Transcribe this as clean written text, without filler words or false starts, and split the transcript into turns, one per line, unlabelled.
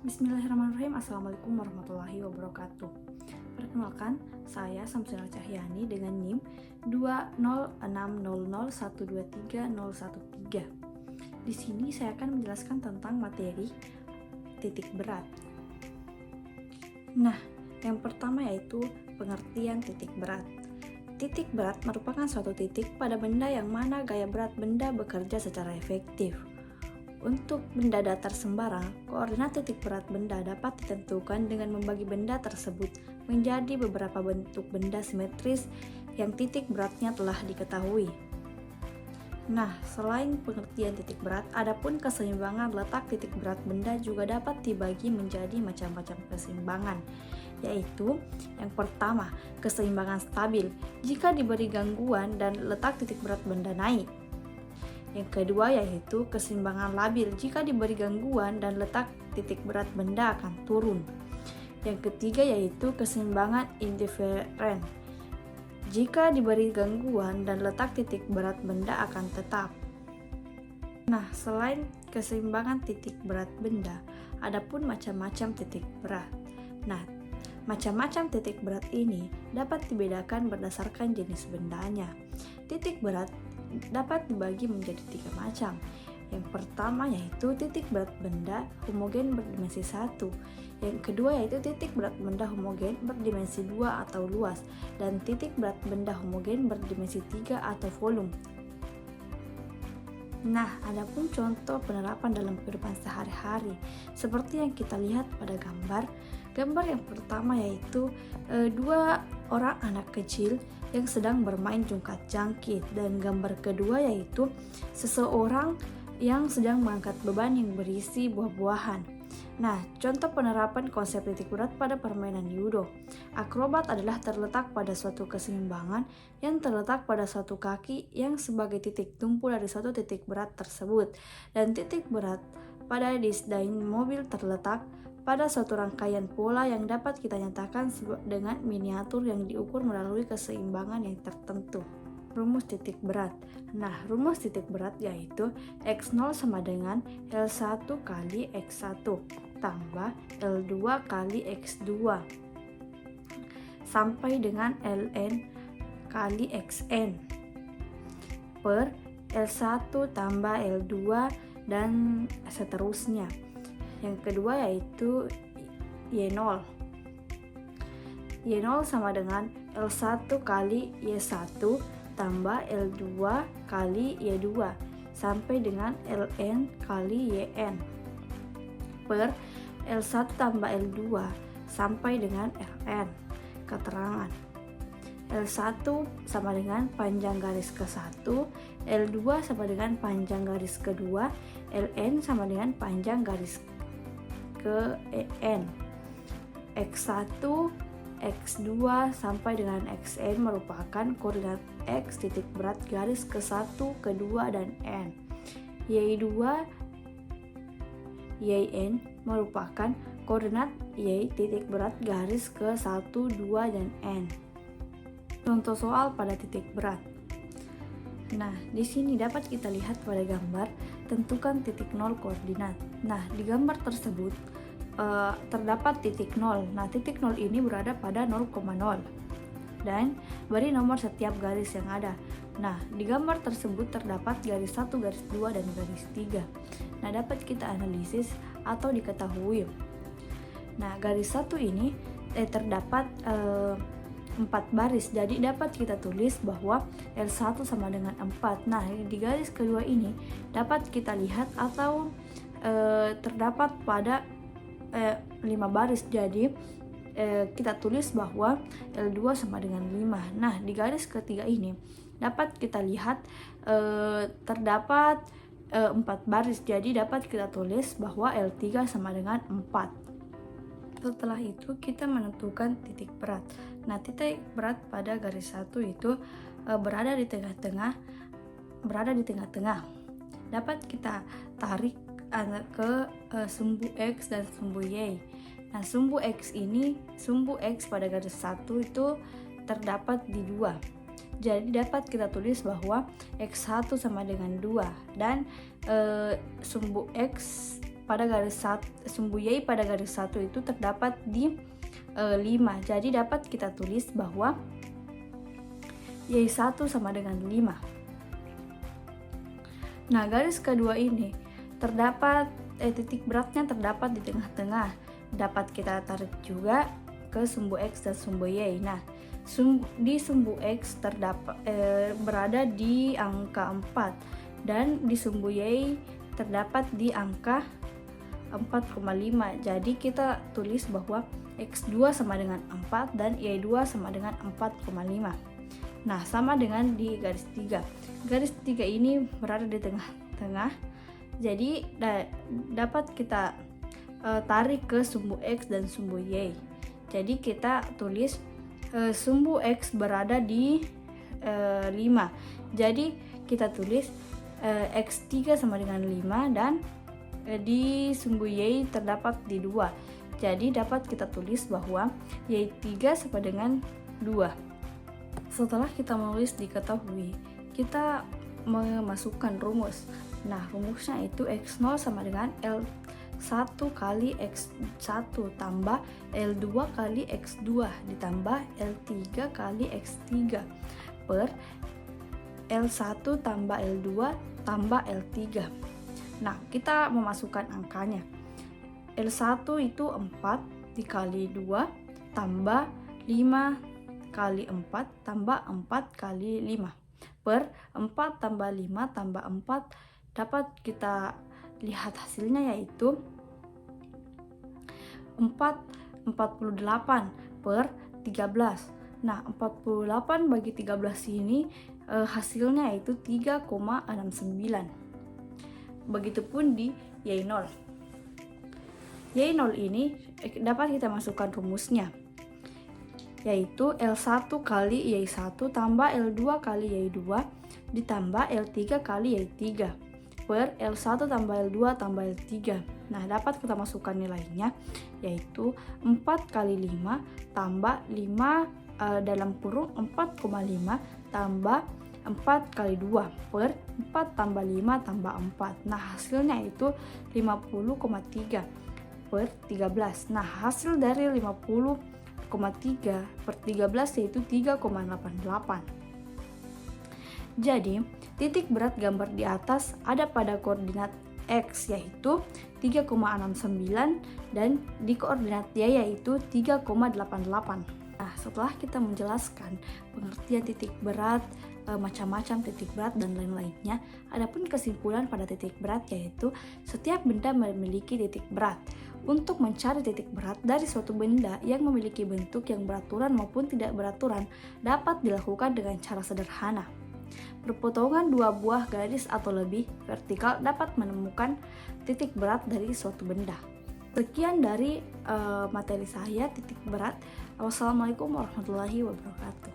Bismillahirrahmanirrahim. Assalamualaikum warahmatullahi wabarakatuh. Perkenalkan, saya Samsina Cahyani dengan NIM 20600123013. Di sini saya akan menjelaskan tentang materi titik berat. Nah, yang pertama yaitu pengertian titik berat. Titik berat merupakan suatu titik pada benda yang mana gaya berat benda bekerja secara efektif. Untuk benda datar sembarang, koordinat titik berat benda dapat ditentukan dengan membagi benda tersebut menjadi beberapa bentuk benda simetris yang titik beratnya telah diketahui. Nah, selain pengertian titik berat, adapun keseimbangan letak titik berat benda juga dapat dibagi menjadi macam-macam keseimbangan, yaitu yang pertama, keseimbangan stabil jika diberi gangguan dan letak titik berat benda naik. Yang kedua yaitu keseimbangan labil jika diberi gangguan dan letak titik berat benda akan turun. Yang ketiga yaitu keseimbangan indiferen. Jika diberi gangguan dan letak titik berat benda akan tetap. Nah, selain keseimbangan titik berat benda, adapun macam-macam titik berat. Nah, macam-macam titik berat ini dapat dibedakan berdasarkan jenis bendanya. Titik berat dapat dibagi menjadi 3 macam. Yang pertama yaitu titik berat benda homogen berdimensi 1. Yang kedua yaitu titik berat benda homogen berdimensi 2 atau luas, dan titik berat benda homogen berdimensi 3 atau volume. Nah, adapun contoh penerapan dalam kehidupan sehari-hari seperti yang kita lihat pada gambar. Gambar yang pertama yaitu dua orang anak kecil yang sedang bermain jungkat-jangkit, dan gambar kedua yaitu seseorang yang sedang mengangkat beban yang berisi buah-buahan. Nah, contoh penerapan konsep titik berat pada permainan judo. Akrobat adalah terletak pada suatu keseimbangan yang terletak pada suatu kaki yang sebagai titik tumpu dari suatu titik berat tersebut, dan titik berat pada disdain mobil terletak pada suatu rangkaian pola yang dapat kita nyatakan dengan miniatur yang diukur melalui keseimbangan yang tertentu. Rumus titik berat. Nah, rumus titik berat yaitu X0 sama dengan L1 kali X1 tambah L2 kali X2 sampai dengan Ln kali Xn per L1 tambah L2 dan seterusnya. Yang kedua yaitu Y0. Y0 sama dengan L1 kali Y1 tambah L2 kali Y2 sampai dengan Ln kali Yn per L1 tambah L2 sampai dengan Ln. Keterangan L1 sama dengan panjang garis ke-1, L2 sama dengan panjang garis kedua, Ln sama dengan panjang garis ke En. X1, X2 sampai dengan Xn merupakan koordinat X titik berat garis ke-1, kedua, dan N. Y2, Yn merupakan koordinat Y titik berat garis ke-1, 2, dan N. Contoh soal pada titik berat. Nah, di sini dapat kita lihat pada gambar, tentukan titik 0 koordinat. Nah, di gambar tersebut terdapat titik 0. Nah, titik 0 ini berada pada 0,0 dan beri nomor setiap garis yang ada. Nah, di gambar tersebut terdapat garis 1, garis 2, dan garis 3. Nah, dapat kita analisis atau diketahui. Nah, garis 1 ini terdapat 4 baris, jadi dapat kita tulis bahwa L1 sama dengan 4. Nah, di garis kedua ini dapat kita lihat atau terdapat pada 5 baris, jadi kita tulis bahwa L2 sama dengan 5. Nah, di garis ketiga ini dapat kita lihat terdapat 4 baris, jadi dapat kita tulis bahwa L3 sama dengan 4. Setelah itu kita menentukan titik berat. Nah, titik berat pada garis 1 itu berada di tengah-tengah. Dapat kita tarik ke sumbu X dan sumbu Y. Nah, sumbu X pada garis 1 itu terdapat di 2. Jadi dapat kita tulis bahwa X1 sama dengan 2 dan sumbu X pada garis sumbu Y pada garis 1 itu terdapat di 5. Jadi dapat kita tulis bahwa Y1 sama dengan 5. Nah, garis kedua ini terdapat titik beratnya terdapat di tengah-tengah. Dapat kita tarik juga ke sumbu X dan sumbu Y. Nah, di sumbu X terdapat berada di angka 4 dan di sumbu Y terdapat di angka 4,5. Jadi kita tulis bahwa X2 sama dengan 4 dan Y2 sama dengan 4,5. Nah, sama dengan di garis 3. Garis 3 ini berada di tengah-tengah. Jadi dapat kita tarik ke sumbu X dan sumbu Y. Jadi kita tulis sumbu X berada di 5. Jadi kita tulis X3 sama dengan 5 dan di sumbu Y terdapat di 2. Jadi dapat kita tulis bahwa Y3 sama dengan 2. Setelah kita menulis diketahui, kita memasukkan rumus. Nah, rumusnya itu X0 sama dengan L1 kali X1 tambah L2 kali X2 ditambah L3 kali X3 per L1 tambah L2 tambah L3. Nah, kita memasukkan angkanya. L1 itu 4 dikali 2 tambah 5 kali 4 tambah 4 kali 5 per 4 tambah 5 tambah 4. Dapat kita lihat hasilnya yaitu 48 per 13. Nah, 48 bagi 13 ini hasilnya yaitu 3,69. Begitupun di Y0. Y0 ini dapat kita masukkan rumusnya, yaitu L1 kali Y1 tambah L2 kali Y2 ditambah L3 kali Y3 per L1 tambah L2 tambah L3. Nah, dapat kita masukkan nilainya, yaitu 4 kali 5 tambah 5 dalam kurung 4,5 tambah 4 kali 2 per 4 tambah 5 tambah 4. Nah, hasilnya itu 50,3 per 13. Nah, hasil dari 50,3 per 13 yaitu 3,88. Jadi, titik berat gambar di atas ada pada koordinat X yaitu 3,69 dan di koordinat Y yaitu 3,88. Nah, setelah kita menjelaskan pengertian titik berat, macam-macam titik berat dan lain-lainnya, adapun kesimpulan pada titik berat yaitu setiap benda memiliki titik berat. Untuk mencari titik berat dari suatu benda yang memiliki bentuk yang beraturan maupun tidak beraturan dapat dilakukan dengan cara sederhana. Perpotongan dua buah garis atau lebih vertikal dapat menemukan titik berat dari suatu benda. Sekian dari materi saya titik berat. Wassalamualaikum warahmatullahi wabarakatuh.